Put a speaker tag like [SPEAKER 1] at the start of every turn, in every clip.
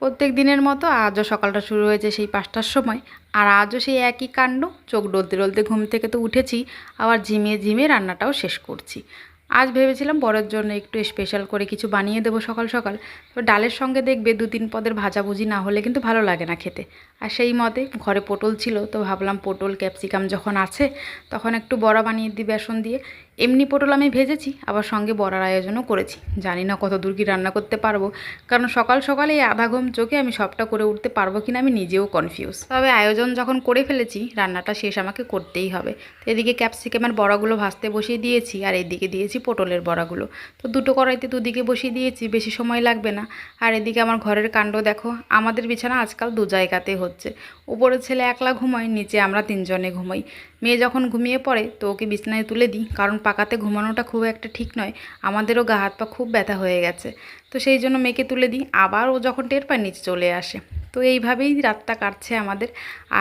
[SPEAKER 1] প্রত্যেক দিনের মতো আজও সকালটা শুরু হয়েছে সেই 5টার সময়। আর আজও সেই একই কাণ্ড, চোখ ডলতে ডলতে ঘুম থেকে তো উঠেছি, আবার ঝিমিয়ে ঝিমিয়ে রান্নাটাও শেষ করছি। আজ ভেবেছিলাম বরের জন্য একটু স্পেশাল করে কিছু বানিয়ে দেবো সকাল সকাল। তো ডালের সঙ্গে দেখবে 2-3 পদের ভাজাভুজি না হলে কিন্তু ভালো লাগে না খেতে। আর সেই মতে ঘরে পটল ছিল, তো ভাবলাম পটল ক্যাপসিকাম যখন আছে তখন একটু বড়া বানিয়ে দিই বেসন দিয়ে। এমনি পটল আমি ভেজেছি, আবার সঙ্গে বড়ার আয়োজনও করেছি। জানি না কত দূর কি রান্না করতে পারবো, কারণ সকাল সকালে এই আধা ঘুম চোখে আমি সবটা করে উঠতে পারবো কিনা আমি নিজেও কনফিউজ। তবে আয়োজন যখন করে ফেলেছি, রান্নাটা শেষ আমাকে করতেই হবে। তো এদিকে ক্যাপসিকামের বড়াগুলো ভাজতে বসিয়ে দিয়েছি, আর এদিকে দিয়েছি পটলের বড়াগুলো। তো দুটো কড়াইতে দুদিকে বসিয়ে দিয়েছি, বেশি সময় লাগবে না। আর এদিকে আমার ঘরের কাণ্ড দেখো, আমাদের বিছানা আজকাল 2 জায়গাতে হচ্ছে। উপরে ছেলে একলা ঘুমায়, নিচে আমরা 3 জনে ঘুমাই। মেয়ে যখন ঘুমিয়ে পড়ে তো ওকে বিছানায় তুলে দিই, কারণ পাকাতে ঘুমানোটা খুব একটা ঠিক নয়। আমাদেরও গা হাত পা খুব ব্যথা হয়ে গেছে। তো সেই জন্য মেয়েকে তুলে দিই, আবার ও যখন টের পায় নিচে চলে আসে। তো এইভাবেই রাতটা কাটছে আমাদের।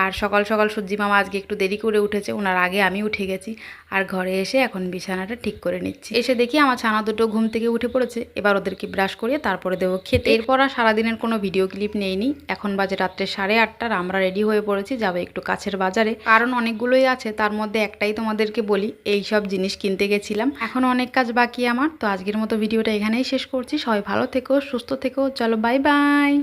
[SPEAKER 1] আর সকাল সকাল সূর্যি মামা আজকে একটু দেরি করে উঠেছে, ওনার আগে আমি উঠে গেছি। আর ঘরে এসে এখন বিছানাটা ঠিক করে নিচ্ছি। এসে দেখি আমার ছানা দুটো ঘুম থেকে উঠে পড়েছে, এবার ওদেরকে ব্রাশ করিয়ে তারপরে দেবো খেতে। এরপর আর সারাদিনের কোনো ভিডিও ক্লিপ নেইনি। এখন বাজে রাত্রে 8:30, আমরা রেডি হয়ে পড়েছি, যাবো একটু কাছের বাজারে, কারণ অনেকগুলোই আছে, তার মধ্যে একটাই তোমাদেরকে বলি, এই সব জিনিস কিনতে গেছিলাম। এখন অনেক কাজ বাকি আমার। তো আজকের মতো ভিডিওটা এখানেই শেষ করছি। সবাই ভালো থেকো, সুস্থ থেকো, চলো বাই বাই।